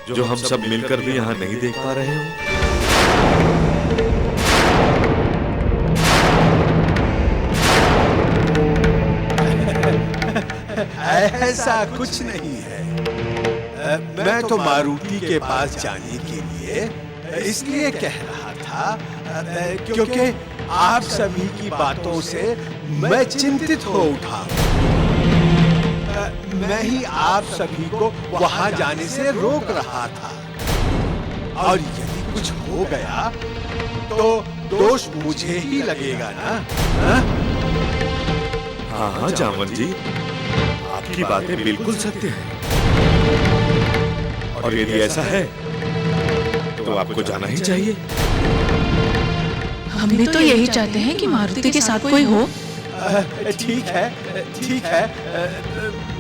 जो हम सब मिलकर भी यहाँ नहीं देख पा रहे हो? ऐसा कुछ नहीं है। मैं तो मारुति के पास जाने के लिए इसलिए कह रहा था क्योंकि आप सभी की बातों से मैं चिंतित हो उठा। मैं ही आप सभी को वहां जाने से रोक रहा था, और यदि कुछ हो गया तो दोष मुझे ही लगेगा ना? हाँ जामवंत जी, आपकी बातें बिल्कुल सत्य हैं। और यदि ऐसा है तो आपको जाना ही चाहिए। हम भी तो यही चाहते हैं कि मारुति के साथ कोई हो। ठीक है,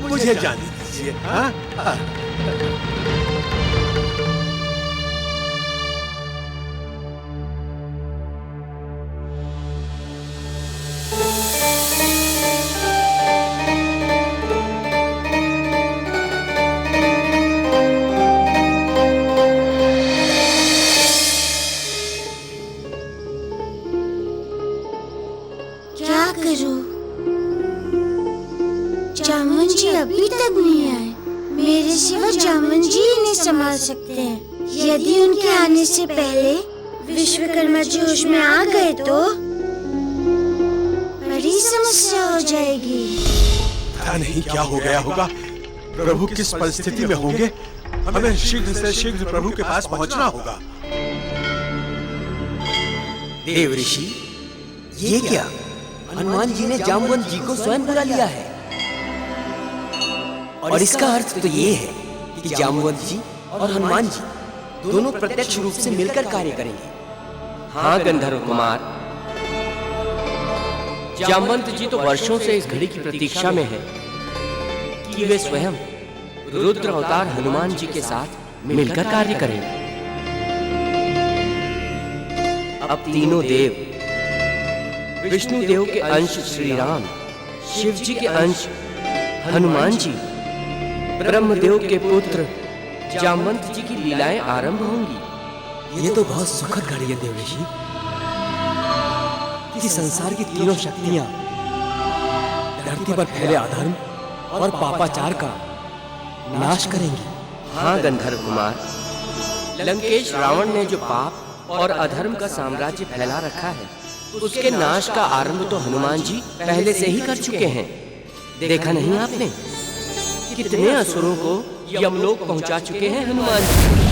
मुझे जाने दीजिए। हाँ? क्या करूं? जामवंत जी अभी तक नहीं आए। मेरे सिवा जामवंत जी इन्हें संभाल सकते हैं। यदि उनके आने से पहले विश्वकर्मा जी होश में आ गए तो बड़ी समस्या हो जाएगी। पता नहीं क्या हो गया होगा। प्रभु किस परिस्थिति में होंगे। हमें शीघ्र से शीघ्र प्रभु के पास पहुंचना होगा। देव ऋषि, ये क्या? हनुमान जी ने जामवंत जी को स्वयं बुला लिया है, और इसका अर्थ तो ये है कि जामवंत जी और हनुमान जी दोनों प्रत्यक्ष रूप से मिलकर कार्य करेंगे। हाँ गंधर्व कुमार, जामवंत जी तो वर्षों से इस घड़ी की प्रतीक्षा में है कि वे स्वयं रुद्र अवतार हनुमान जी के साथ मिलकर कार्य करें। अब तीनों देव, विष्णु देव के अंश श्री राम, शिव जी के अंश हनुमान जी, ब्रह्मदेव के पुत्र जामवंत जी की लीलाएं आरंभ होंगी। ये तो बहुत सुखद घड़ी है देव ऋषि, कि संसार की तीनों शक्तियां धरती पर फैले अधर्म और पापाचार का नाश करेंगी। हाँ गंधर्व कुमार, लंकेश रावण ने जो पाप और अधर्म का साम्राज्य फैला रखा है, उसके नाश का आरंभ तो हनुमान जी पहले से ही कर चुके हैं। देखा नहीं आपने कितने असुरों को यमलोक पहुंचा चुके हैं हनुमान जी।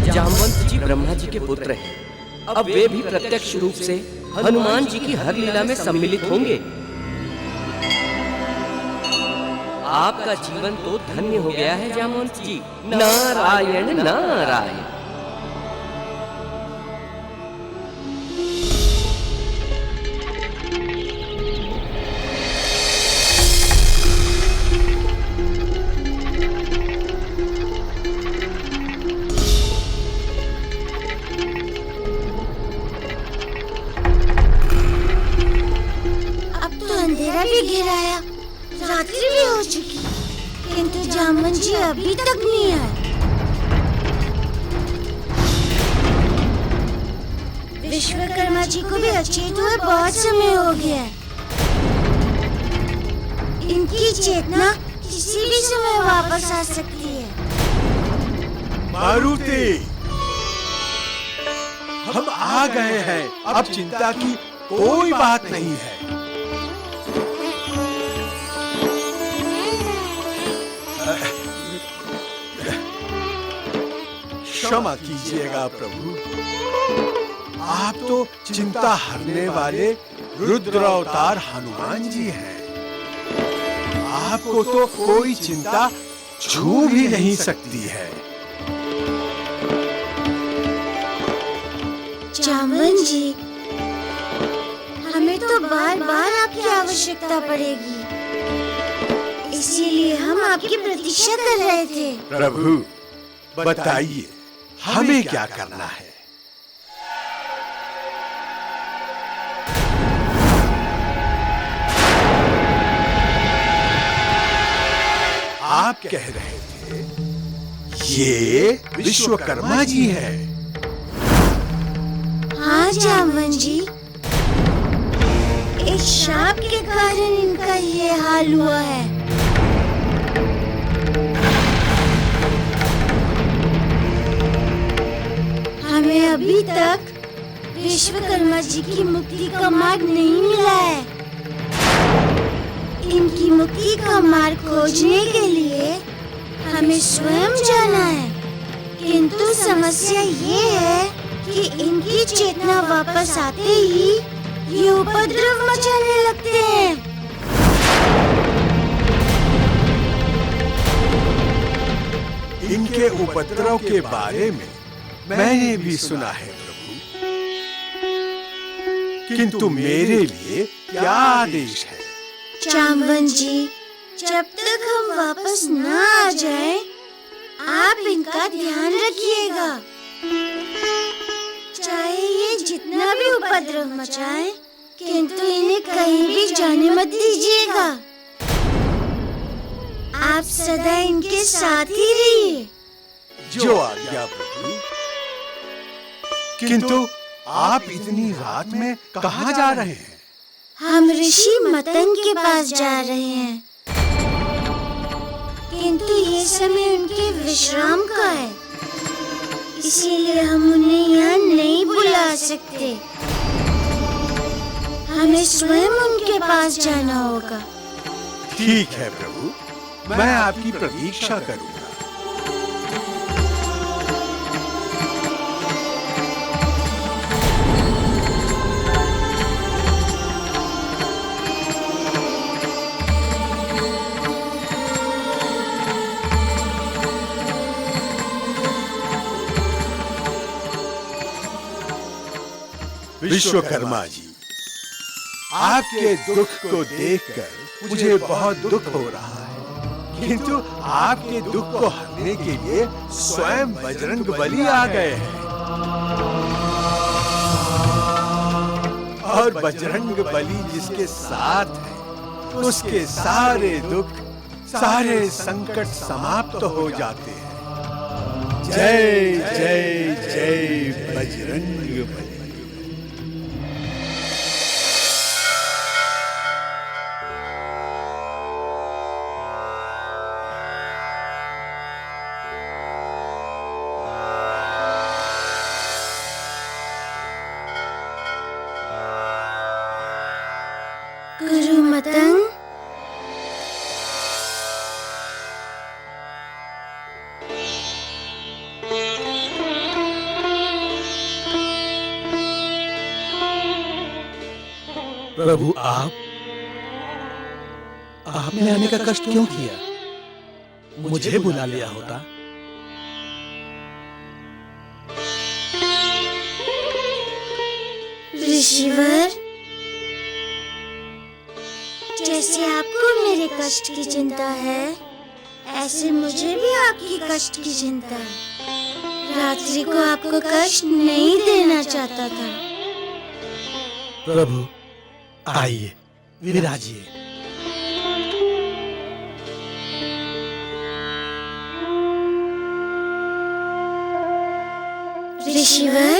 जामवंत जी ब्रह्मा जी के पुत्र हैं। अब वे भी प्रत्यक्ष रूप से हनुमान जी की हर लीला में सम्मिलित होंगे। आपका जीवन तो धन्य हो गया है जामवंत जी। नारायण नारायण। अंधेरा भी घेरा आया, रात्रि भी हो चुकी, किंतु जामवंत जी अभी तक नहीं आए। विश्वकर्मा जी को भी अचेत हुए बहुत समय हो गया है। इनकी चेतना किसी भी समय वापस आ सकती है। मारुति, हम आ गए हैं। अब चिंता की कोई बात नहीं है। क्षमा कीजिएगा प्रभु, आप तो चिंता हरने वाले रुद्र अवतार हनुमान जी हैं। आपको तो कोई चिंता छू भी नहीं सकती है। जामवंत जी, हमें तो बार बार आपकी आवश्यकता पड़ेगी, इसीलिए हम आपकी प्रतीक्षा कर रहे थे। प्रभु, बताइए हमें क्या करना है? आप कह रहे थे ये विश्वकर्मा जी है। हाँ जामवन जी, इस शाप के कारण इनका ये हाल हुआ है। हमें अभी तक विश्वकर्मा जी की मुक्ति का मार्ग नहीं मिला है। इनकी मुक्ति का मार्ग खोजने के लिए हमें स्वयं जाना है। किंतु समस्या ये है कि इनकी चेतना वापस आते ही ये उपद्रव मचाने लगते हैं। इनके उपद्रव के बारे में मैंने भी सुना है प्रभु, किंतु मेरे लिए क्या आदेश है? जामवन जी, जब तक हम वापस न आ जाएं, आप इनका ध्यान रखिएगा। चाहे ये जितना भी उपद्रव मचाए, किंतु इन्हें कहीं भी जाने मत दीजिएगा। आप सदा इनके साथ ही रहिए। जो आज्ञा प्रभु। किंतु आप इतनी रात में कहाँ जा रहे हैं? हम ऋषि मतंग के पास जा रहे हैं, किंतु ये समय उनके विश्राम का है, इसीलिए हम उन्हें यहाँ नहीं बुला सकते। हमें स्वयं उनके पास जाना होगा। ठीक है प्रभु, मैं आपकी प्रतीक्षा करूंगा। विश्वकर्मा जी, आपके दुख को देखकर मुझे बहुत दुख हो रहा है, किंतु आपके दुख को हरने के लिए स्वयं बजरंग बली आ गए हैं। और बजरंग बली जिसके साथ है, उसके सारे दुख, सारे संकट समाप्त हो जाते हैं। जय जय जय बजरंग बली। गुरु मतंग, प्रभु, आपने आने का कष्ट क्यों किया? मुझे बुला लिया होता। ऋषिवर, जैसे आपको मेरे कष्ट की चिंता है, ऐसे मुझे भी आपकी कष्ट की चिंता है। रात्रि को आपको कष्ट नहीं देना चाहता था। प्रभु, आइए, विराजिए। ऋषिवर,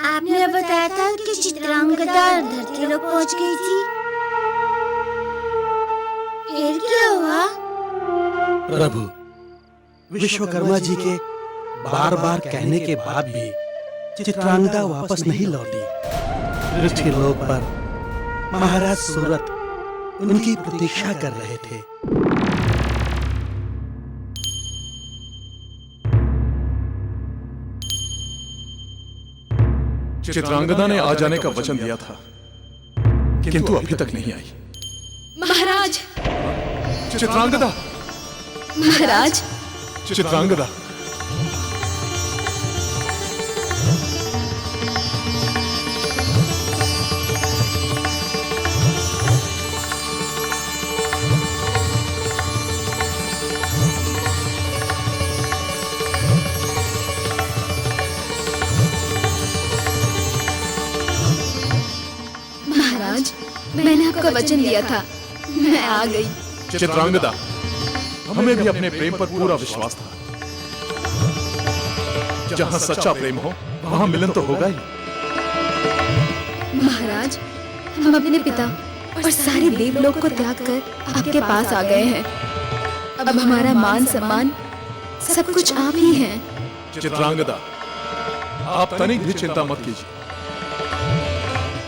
आपने बताया था कि चित्रांगदा धरती लोक पहुंच गई थी। फिर क्या हुआ? प्रभु, विश्वकर्मा जी के बार बार कहने के बाद भी चित्रांगदा वापस नहीं लौटी। पृथ्वी लोक पर महाराज सूरत उनकी प्रतीक्षा कर रहे थे। चित्रांगदा ने आ जाने का वचन दिया था, किंतु अभी तक नहीं आई। महाराज, चित्रांगदा, महाराज, चित्रांगदा। मैंने आपको वचन दिया था, मैं आ गई। चित्रांगदा, हमें भी अपने प्रेम पर पूरा विश्वास था। जहाँ सच्चा प्रेम हो वहाँ मिलन तो होगा ही। महाराज, हम अपने पिता और सारे देवलोक को त्याग कर आपके पास आ गए हैं। अब हमारा मान सम्मान सब कुछ आप ही हैं। चित्रांगदा, आप तनिक भी चिंता मत कीजिए।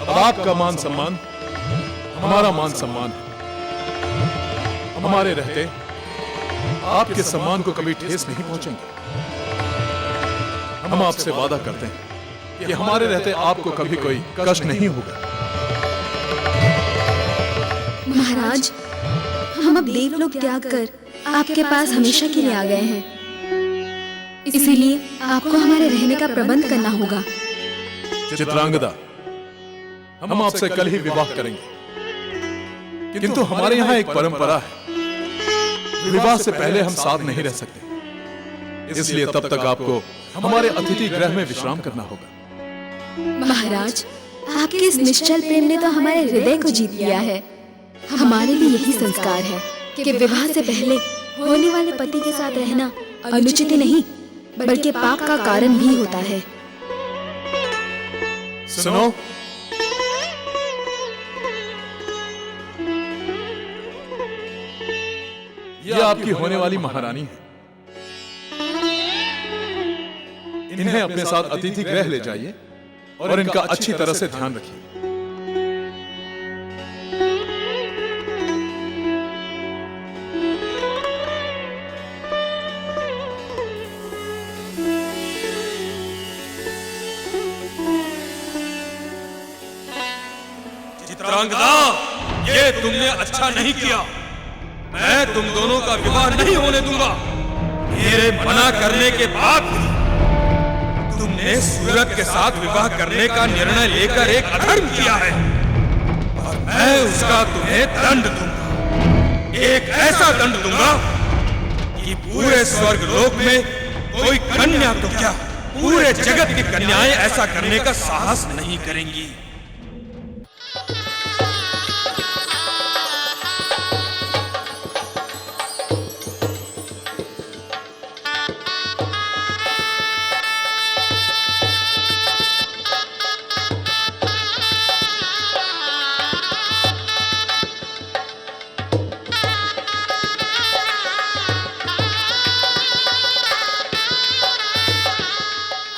अब आपका मान सम्मान हमारा मान सम्मान है। हमारे रहते आपके सम्मान को कभी ठेस नहीं पहुंचेंगे। हम आपसे वादा करते हैं कि हमारे रहते आपको कभी कोई कष्ट नहीं होगा। महाराज, हम अब देवलोक त्याग कर आपके पास हमेशा के लिए आ गए हैं, इसीलिए आपको हमारे रहने का प्रबंध करना होगा। चित्रांगदा, हम आपसे कल ही विवाह करेंगे, किंतु हमारे यहाँ एक परंपरा है, विवाह से पहले हम साथ नहीं रह सकते। इसलिए तब तक आपको हमारे अतिथि गृह में विश्राम करना होगा। महाराज, आपके इस निश्चल प्रेम ने तो हमारे हृदय को जीत लिया है। हमारे लिए यही संस्कार है कि विवाह से पहले होने वाले पति के साथ रहना अनुचित ही नहीं बल्कि पाप का कारण भी होता है। सुनो, ये आपकी होने वाली महारानी है। इन्हें अपने साथ अतिथि गृह ले जाइए और इनका अच्छी तरह से ध्यान रखिए। चित्रांगदा, ये तुमने अच्छा नहीं किया। मैं तुम दोनों का विवाह नहीं होने दूंगा। मेरे मना करने के बाद भी तुमने सूरत के साथ विवाह करने का निर्णय लेकर एक अधर्म किया है और मैं उसका तुम्हें दंड दूंगा। एक ऐसा दंड दूंगा कि पूरे स्वर्गलोक में कोई कन्या तो क्या, पूरे जगत की कन्याएं ऐसा करने का साहस नहीं करेंगी।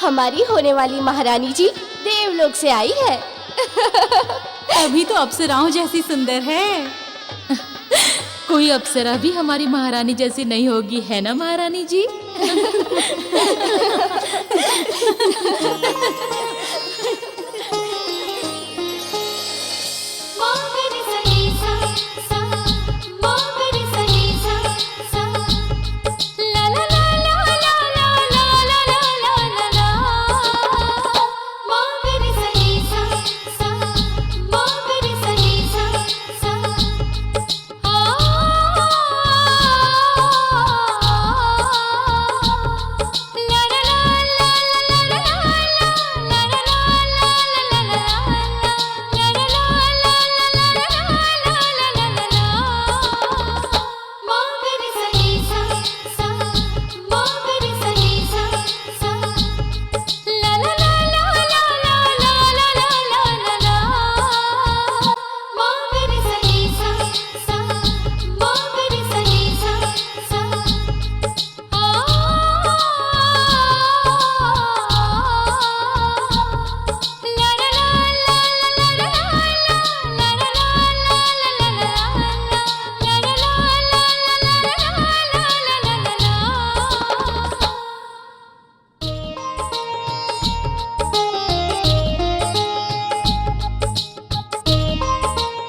हमारी होने वाली महारानी जी देवलोक से आई है। अभी तो अप्सराओं जैसी सुंदर है। कोई अप्सरा भी हमारी महारानी जैसी नहीं होगी, है ना महारानी जी?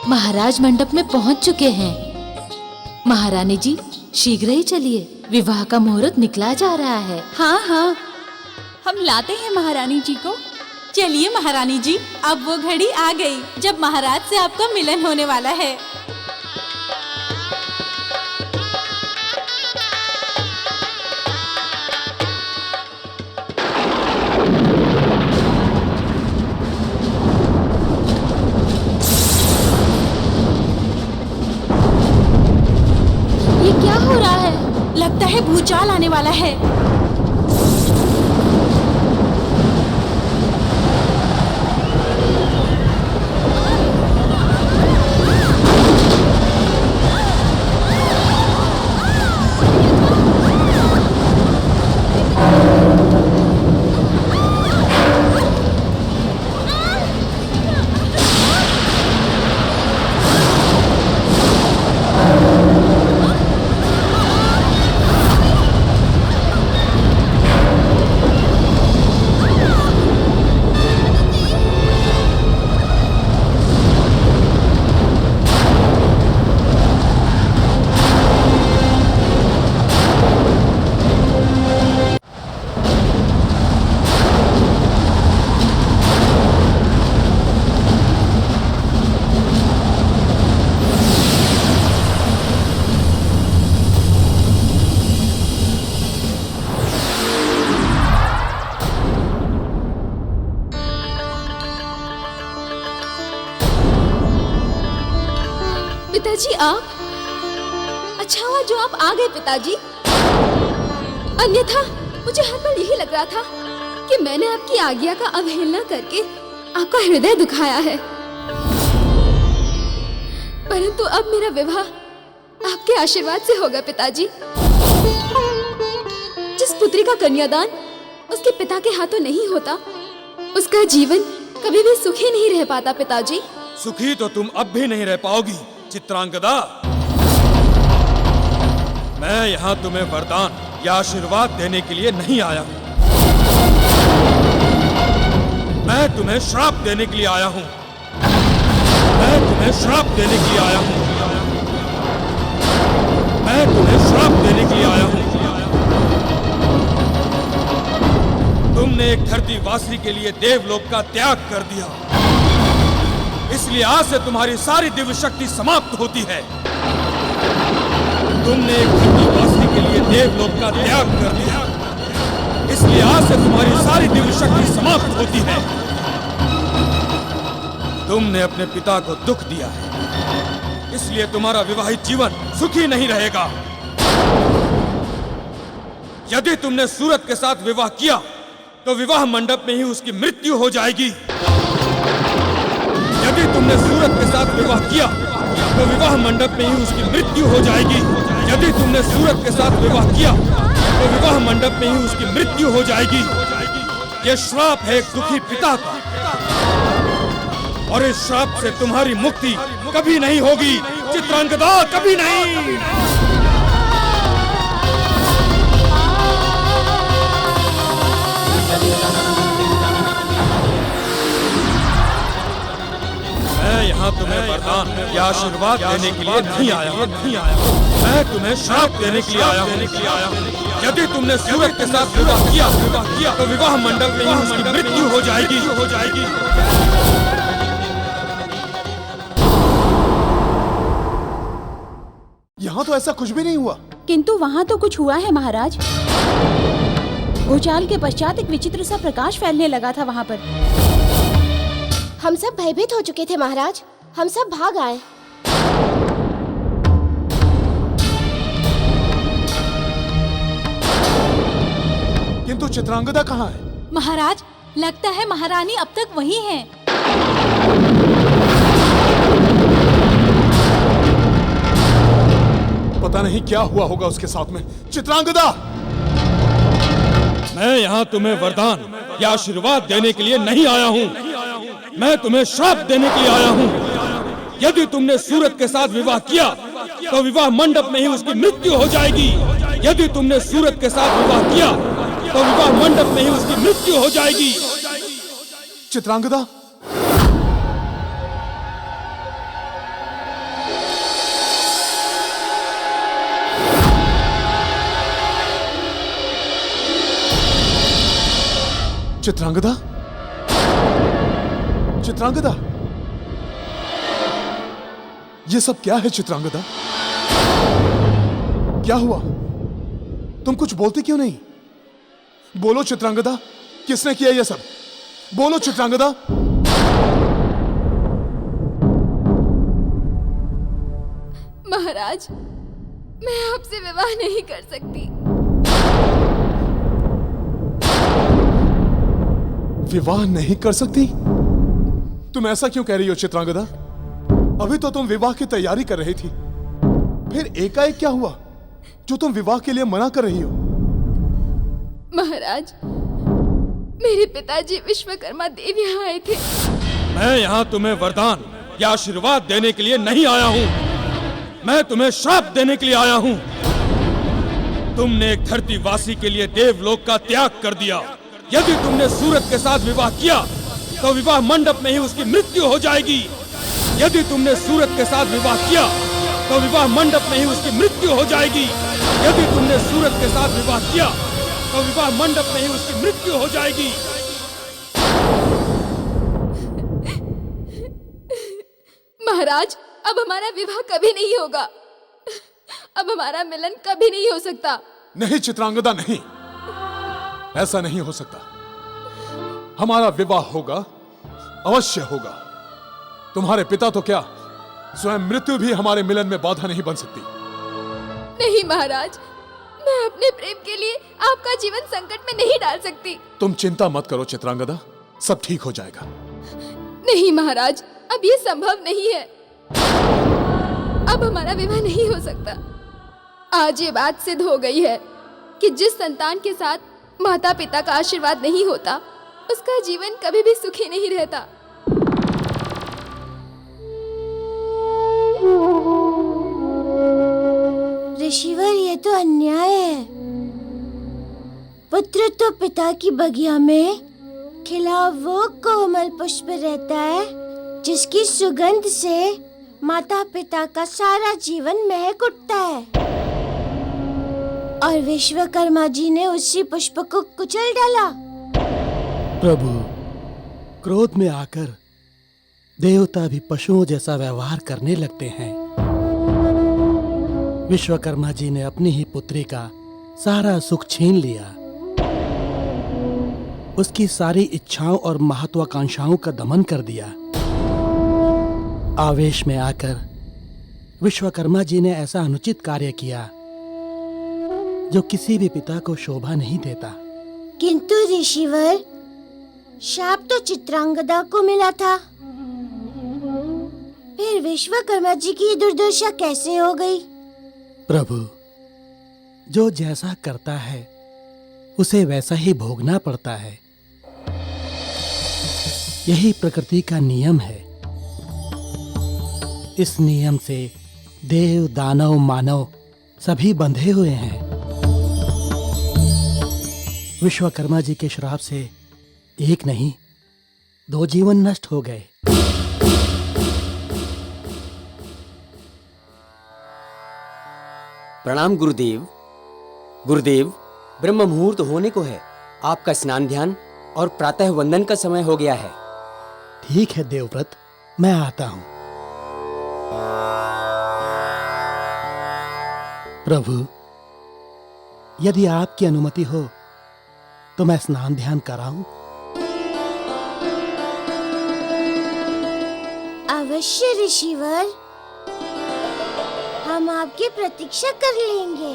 महाराज मंडप में पहुंच चुके हैं। महारानी जी शीघ्र ही चलिए, विवाह का मुहूर्त निकला जा रहा है। हाँ हाँ, हम लाते हैं महारानी जी को। चलिए महारानी जी, अब वो घड़ी आ गई जब महाराज से आपका मिलन होने वाला है। ये क्या हो रहा है? लगता है भूचाल आने वाला है। पिताजी आप? अच्छा हुआ जो आप आ गए पिताजी। अन्यथा मुझे हर पल यही लग रहा था कि मैंने आपकी आज्ञा का अवहेलना करके आपका हृदय दुखाया है। परंतु अब मेरा विवाह आपके आशीर्वाद से होगा पिताजी। जिस पुत्री का कन्यादान उसके पिता के हाथों नहीं होता, उसका जीवन कभी भी सुखी नहीं रह पाता पिताजी। सुखी तो तुम अब भी नहीं रह पाओगी चित्रांगदा। मैं यहाँ तुम्हें वरदान या आशीर्वाद देने के लिए नहीं आया हूँ। मैं तुम्हें श्राप देने के लिए आया हूँ। मैं तुम्हें श्राप देने के लिए आया हूँ। मैं तुम्हें श्राप देने के लिए आया हूँ। तुमने एक धरती वासी के लिए देवलोक का त्याग कर दिया, इसलिए आज से तुम्हारी सारी दिव्य शक्ति समाप्त होती है। तुमने एक धरतीवासी के लिए देवलोक का त्याग कर दिया, इसलिए आज से तुम्हारी सारी दिव्य शक्ति समाप्त होती है। तुमने अपने पिता को दुख दिया है, इसलिए तुम्हारा विवाहित जीवन सुखी नहीं रहेगा। यदि तुमने सूरत के साथ विवाह किया तो विवाह मंडप में ही उसकी मृत्यु हो जाएगी। यदि तुमने सूरत के साथ विवाह किया तो विवाह मंडप में ही उसकी मृत्यु हो जाएगी। यदि तुमने सूरत के साथ विवाह किया तो विवाह मंडप में ही उसकी मृत्यु हो जाएगी। यह श्राप है एक दुखी पिता का, और इस श्राप से तुम्हारी मुक्ति कभी नहीं होगी चित्रांगदा, कभी नहीं। मैं यहाँ तुम्हें वरदान या आशीर्वाद देने के लिए नहीं आया हूँ। मैं तुम्हें श्राप देने के लिए आया हूँ। यदि तुमने सूरत के साथ विवाह किया तो विवाह मंडप में ही उसकी मृत्यु हो जाएगी। यहाँ तो ऐसा कुछ भी नहीं हुआ। किंतु वहाँ तो कुछ हुआ है महाराज। भूचाल के पश्चात एक विचित्र सा प्रकाश फैलने लगा था वहाँ पर। हम सब भयभीत हो चुके थे महाराज, हम सब भाग आए। किंतु चित्रांगदा कहाँ है? महाराज लगता है महारानी अब तक वहीं है। पता नहीं क्या हुआ होगा उसके साथ में। चित्रांगदा! मैं यहाँ तुम्हें वरदान या आशीर्वाद देने के लिए नहीं आया हूँ। मैं तुम्हें श्राप देने के लिए आया हूँ। यदि तुमने सूरत के साथ विवाह किया तो विवाह मंडप में ही उसकी मृत्यु हो जाएगी। यदि तुमने सूरत के साथ विवाह किया तो विवाह मंडप में ही उसकी मृत्यु हो जाएगी। चित्रांगदा! चित्रांगदा! चित्रांगदा! ये सब क्या है चित्रांगदा? क्या हुआ? तुम कुछ बोलती क्यों नहीं? बोलो चित्रांगदा, किसने किया ये सब? बोलो चित्रांगदा। महाराज, मैं आपसे विवाह नहीं कर सकती। विवाह नहीं कर सकती? तुम ऐसा क्यों कह रही हो चित्रांगदा? अभी तो तुम विवाह की तैयारी कर रही थी, फिर एकाएक क्या हुआ जो तुम विवाह के लिए मना कर रही हो? महाराज, मेरे पिताजी विश्वकर्मा देव यहाँ आए थे। मैं यहाँ तुम्हें वरदान या आशीर्वाद देने के लिए नहीं आया हूँ, मैं तुम्हें श्राप देने के लिए आया हूँ। तुमने एक धरतीवासी के लिए देवलोक का त्याग कर दिया। यदि तुमने सूरज के साथ विवाह किया तो विवाह मंडप में ही उसकी मृत्यु हो जाएगी। यदि तुमने सूरज के साथ विवाह किया तो विवाह मंडप में ही उसकी मृत्यु हो जाएगी। यदि तुमने सूरज के साथ विवाह किया तो विवाह मंडप में ही उसकी मृत्यु हो जाएगी। महाराज, अब हमारा विवाह कभी नहीं होगा। अब हमारा मिलन कभी नहीं हो सकता। नहीं चित्रांगदा, नहीं, ऐसा नहीं हो सकता। हमारा विवाह होगा, अवश्य होगा। तुम्हारे पिता तो क्या, स्वयं मृत्यु भी हमारे मिलन में बाधा नहीं बन सकती। नहीं महाराज, मैं अपने प्रेम के लिए आपका जीवन संकट में नहीं डाल सकती। तुम चिंता मत करो चित्रांगदा, सब ठीक हो जाएगा। नहीं महाराज, अब ये संभव नहीं है। अब हमारा विवाह नहीं हो सकता। आज ये बात सिद्ध हो गई है कि जिस संतान के साथ माता पिता का आशीर्वाद नहीं होता, उसका जीवन कभी भी सुखी नहीं रहता। ऋषिवर, ये तो अन्याय है। पुत्र तो पिता की बगिया में खिला वो कोमल पुष्प रहता है जिसकी सुगंध से माता पिता का सारा जीवन महक उठता है, और विश्वकर्मा जी ने उसी पुष्प को कुचल डाला। प्रभु, क्रोध में आकर देवता भी पशुओं जैसा व्यवहार करने लगते हैं। विश्वकर्मा जी ने अपनी ही पुत्री का सारा सुख छीन लिया, उसकी सारी इच्छाओं और महत्वाकांक्षाओं का दमन कर दिया। आवेश में आकर विश्वकर्मा जी ने ऐसा अनुचित कार्य किया जो किसी भी पिता को शोभा नहीं देता। किंतु ऋषिवर, शाप तो चित्रांगदा को मिला था, फिर विश्वकर्मा जी की दुर्दशा कैसे हो गई? प्रभु, जो जैसा करता है उसे वैसा ही भोगना पड़ता है। यही प्रकृति का नियम है। इस नियम से देव, दानव, मानव सभी बंधे हुए हैं। विश्वकर्मा जी के श्राप से एक नहीं, 2 जीवन नष्ट हो गए। प्रणाम गुरुदेव। गुरुदेव, ब्रह्म मुहूर्त होने को है। आपका स्नान ध्यान और प्रातः वंदन का समय हो गया है। ठीक है देवव्रत, मैं आता हूं। प्रभु, यदि आपकी अनुमति हो तो मैं स्नान ध्यान कराऊं? अवश्य ऋषिवर, हम आपकी प्रतीक्षा कर लेंगे।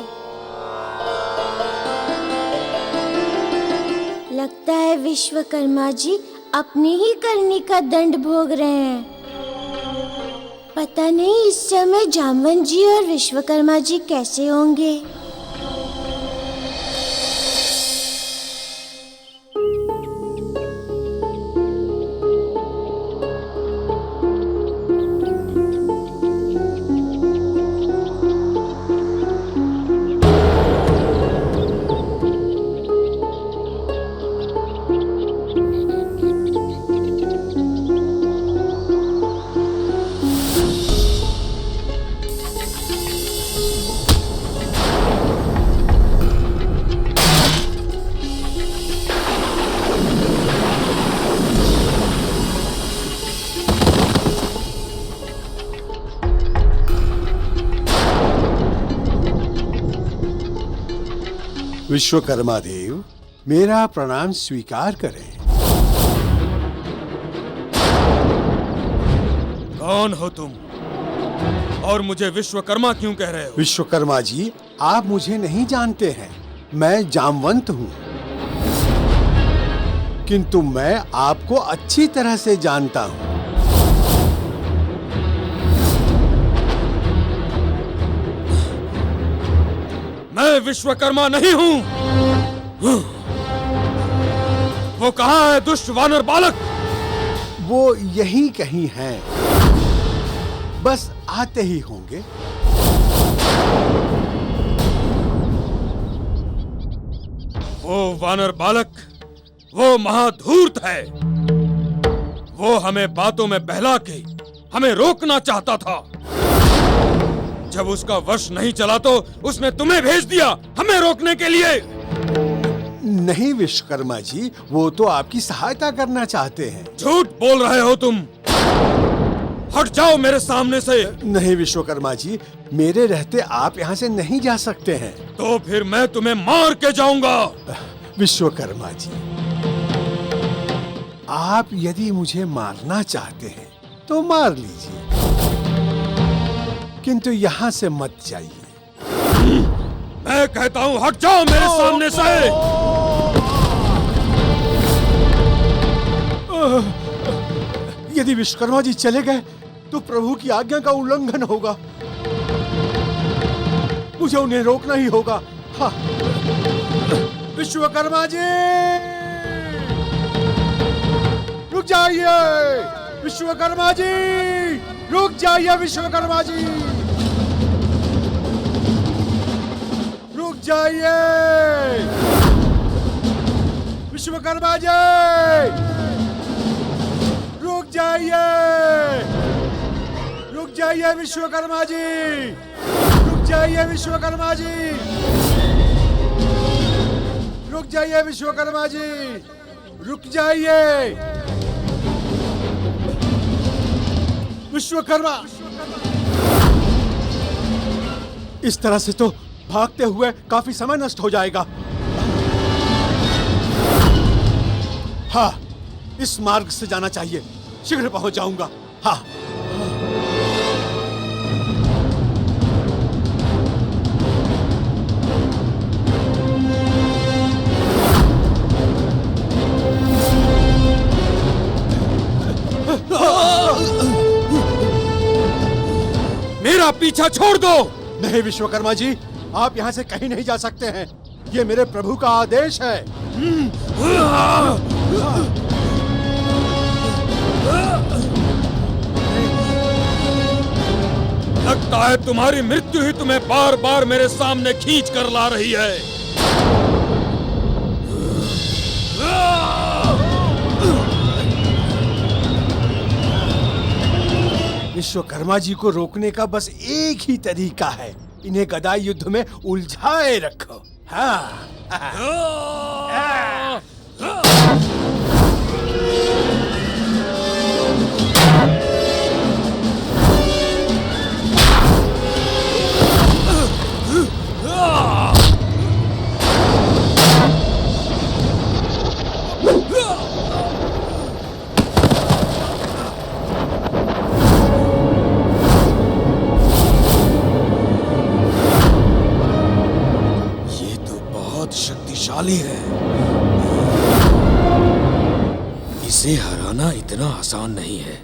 लगता है विश्वकर्मा जी अपनी ही करनी का दंड भोग रहे हैं। पता नहीं इस समय जामवन जी और विश्वकर्मा जी कैसे होंगे। विश्वकर्मा देव, मेरा प्रणाम स्वीकार करें। कौन हो तुम? और मुझे विश्वकर्मा क्यों कह रहे हो? विश्वकर्मा जी, आप मुझे नहीं जानते हैं। मैं जामवंत हूँ, किंतु मैं आपको अच्छी तरह से जानता हूँ। मैं विश्वकर्मा नहीं हूँ। वो कहाँ है दुष्ट वानर बालक? वो यहीं कहीं हैं, बस आते ही होंगे। वो वानर बालक, वो महाधूर्त है। वो हमें बातों में बहला के हमें रोकना चाहता था। जब उसका वश नहीं चला तो उसने तुम्हें भेज दिया हमें रोकने के लिए। नहीं विश्वकर्मा जी, वो तो आपकी सहायता करना चाहते हैं। झूठ बोल रहे हो तुम। हट जाओ मेरे सामने से। नहीं विश्वकर्मा जी, मेरे रहते आप यहाँ से नहीं जा सकते हैं। तो फिर मैं तुम्हें मार के जाऊंगा। विश्वकर्मा जी, आप यदि मुझे मारना चाहते हैं तो मार लीजिए, किंतु यहाँ से मत जाइए। मैं कहता हूँ हट जाओ मेरे सामने से। यदि विश्वकर्मा जी चले गए तो प्रभु की आज्ञा का उल्लंघन होगा। मुझे उन्हें रोकना ही होगा। हाँ। विश्वकर्मा जी, रुक जाइए। विश्वकर्मा जी, रुक जाइए। विश्वकर्मा जी, रुक जाइए। विश्वकर्मा जी, रुक जाइए। रुक जाइए विश्वकर्मा जी, रुक जाइए विश्वकर्मा जी, रुक जाइए विश्वकर्मा जी, रुक जाइए। विश्वकर्मा, इस तरह से तो भागते हुए काफी समय नष्ट हो जाएगा। हाँ, इस मार्ग से जाना चाहिए। शीघ्र पहुंच जाऊंगा। हाँ। मेरा पीछा छोड़ दो। नहीं विश्वकर्मा जी, आप यहाँ से कहीं नहीं जा सकते हैं। ये मेरे प्रभु का आदेश है। लगता है तुम्हारी मृत्यु ही तुम्हें बार बार मेरे सामने खींच कर ला रही है। विश्वकर्मा जी को रोकने का बस एक ही तरीका है, इन्हें गदा युद्ध में उलझाए रखो। हाँ। शक्तिशाली है। इसे हराना इतना आसान नहीं है।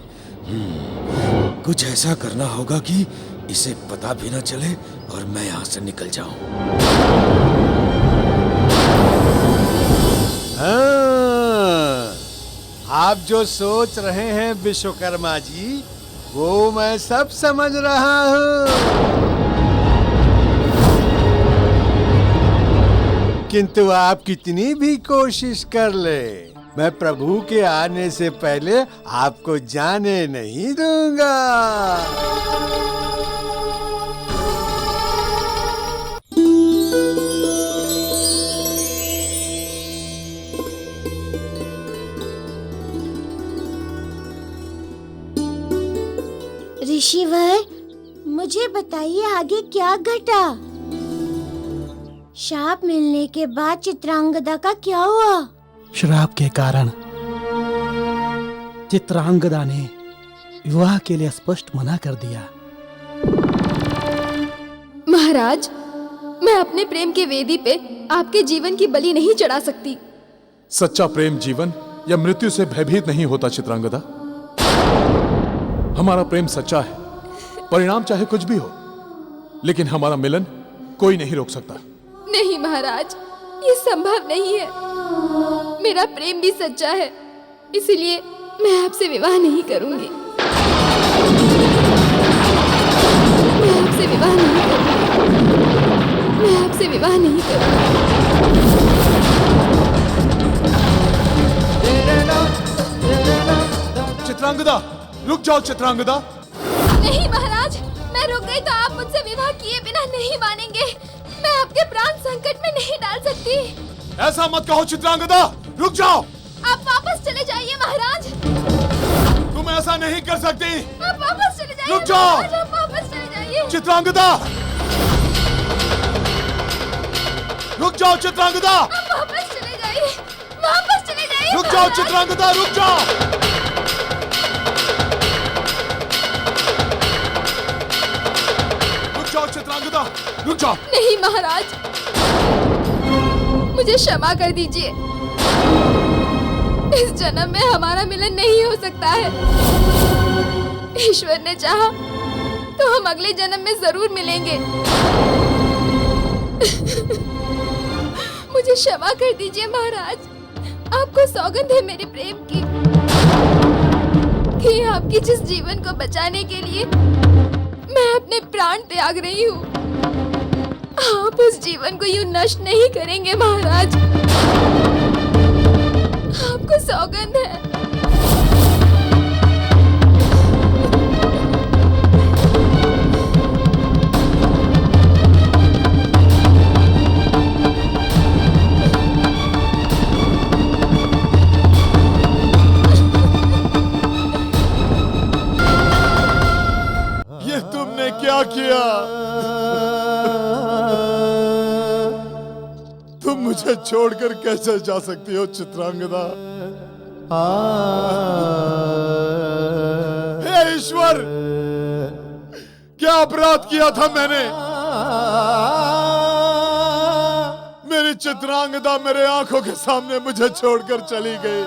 कुछ ऐसा करना होगा कि इसे पता भी न चले और मैं यहाँ से निकल जाऊं। हाँ, आप जो सोच रहे हैं विश्वकर्मा जी, वो मैं सब समझ रहा हूँ। किंतु आप कितनी भी कोशिश कर ले, मैं प्रभु के आने से पहले आपको जाने नहीं दूंगा। ऋषिवर, मुझे बताइए आगे क्या घटा? शाप मिलने के बाद चित्रांगदा का क्या हुआ? श्राप के कारण चित्रांगदा ने विवाह के लिए स्पष्ट मना कर दिया। महाराज, मैं अपने प्रेम के वेदी पे आपके जीवन की बलि नहीं चढ़ा सकती। सच्चा प्रेम जीवन या मृत्यु से भयभीत नहीं होता चित्रांगदा। हमारा प्रेम सच्चा है, परिणाम चाहे कुछ भी हो, लेकिन हमारा मिलन कोई नहीं रोक सकता। नहीं महाराज, ये संभव नहीं है। मेरा प्रेम भी सच्चा है, इसलिए मैं आपसे विवाह नहीं करूंगी। मैं आपसे विवाह नहीं करूंगी। मैं आपसे विवाह नहीं करूंगी। चित्रांगदा, रुक जाओ चित्रांगदा। नहीं महाराज, मैं रुक गई तो आप मुझसे विवाह किए बिना नहीं मानेंगे। मैं आपके प्राण संकट में नहीं डाल सकती। ऐसा मत कहो चित्रांगदा, रुक जाओ। आप वापस चले जाइए महाराज। तुम ऐसा नहीं कर सकती। आप वापस चले जाइए। रुक जाओ। आप वापस चले जाइए। चित्रांगदा, रुक जाओ चित्रांगदा। आप वापस चले जाइए। वापस चले जाइए। रुक जाओ चित्रांगदा, रुक जाओ। रुक जाओ चित्रांगदा, रुक जाओ। नहीं महाराज, मुझे क्षमा कर दीजिए। इस जन्म में हमारा मिलन नहीं हो सकता है। ईश्वर ने चाहा तो हम अगले जन्म में जरूर मिलेंगे। मुझे क्षमा कर दीजिए महाराज। आपको सौगंध है मेरे प्रेम की कि आपकी जिस जीवन को बचाने के लिए मैं अपने प्राण त्याग रही हूँ, आप उस जीवन को यूं नष्ट नहीं करेंगे महाराज। आपको सौगंध है। ये तुमने क्या किया? तुम मुझे छोड़कर कैसे जा सकती हो चित्रांगदा? हे ईश्वर, क्या अपराध किया था मैंने? मेरी चित्रांगदा मेरे आंखों के सामने मुझे छोड़कर चली गई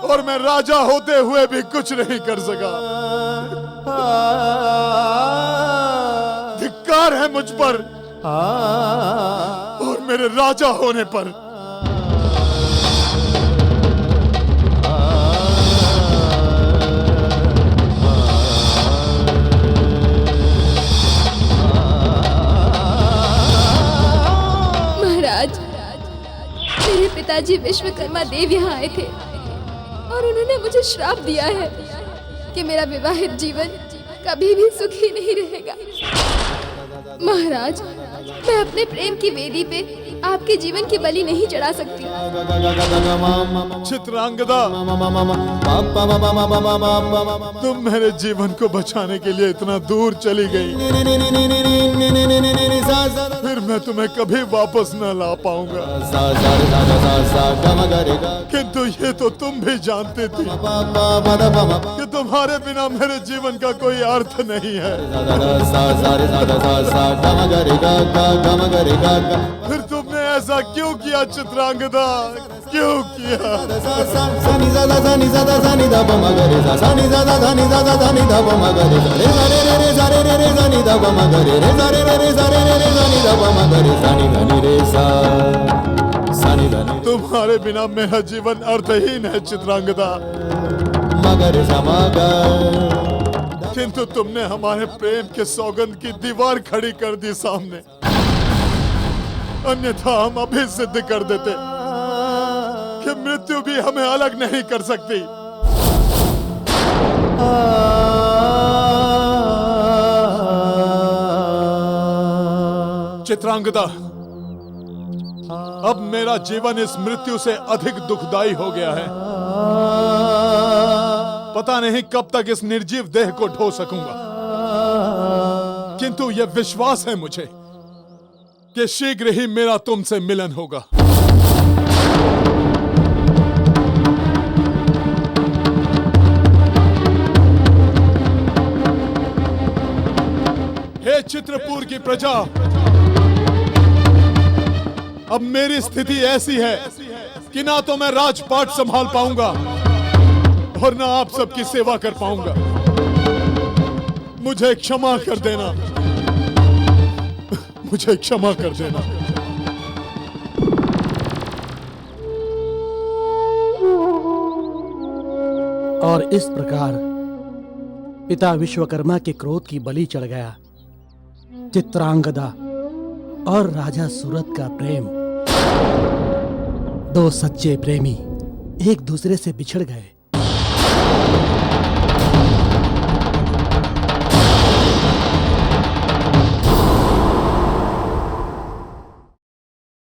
और मैं राजा होते हुए भी कुछ नहीं कर सका। धिक्कार है मुझ पर और मेरे राजा होने पर। महाराज, मेरे पिताजी विश्वकर्मा देव यहाँ आए थे और उन्होंने मुझे श्राप दिया है कि मेरा विवाहित जीवन कभी भी सुखी नहीं रहेगा। महाराज, मैं अपने प्रेम की वेदी पे आपके जीवन की बलि नहीं चढ़ा सकती। चित्रांगदा, तुम मेरे जीवन को बचाने के लिए इतना दूर चली गई, फिर मैं तुम्हें कभी वापस न ला पाऊंगा। किंतु ये तो तुम भी जानते थे कि तुम्हारे बिना मेरे जीवन का कोई अर्थ नहीं है। फिर तुमने ऐसा क्यों किया चित्रांगदा, क्यों किया? तुम्हारे बिना मेरा जीवन अर्थहीन है चित्रांगदा। किंतु तुमने हमारे प्रेम के सौगंध की दीवार खड़ी कर दी सामने, अन्यथा हम अभी सिद्ध कर देते कि मृत्यु भी हमें अलग नहीं कर सकती। चित्रांगदा, अब मेरा जीवन इस मृत्यु से अधिक दुखदाई हो गया है। पता नहीं कब तक इस निर्जीव देह को ढो सकूंगा, किंतु यह विश्वास है मुझे कि शीघ्र ही मेरा तुमसे मिलन होगा। हे चित्रपुर की प्रजा, अब मेरी स्थिति ऐसी है कि ना तो मैं राजपाट संभाल पाऊंगा और ना आप सबकी सेवा कर पाऊंगा। मुझे क्षमा कर देना, मुझे क्षमा कर देना। और इस प्रकार पिता विश्वकर्मा के क्रोध की बलि चढ़ गया। चित्रांगदा और राजा सूरत का प्रेम, दो सच्चे प्रेमी एक दूसरे से बिछड़ गए।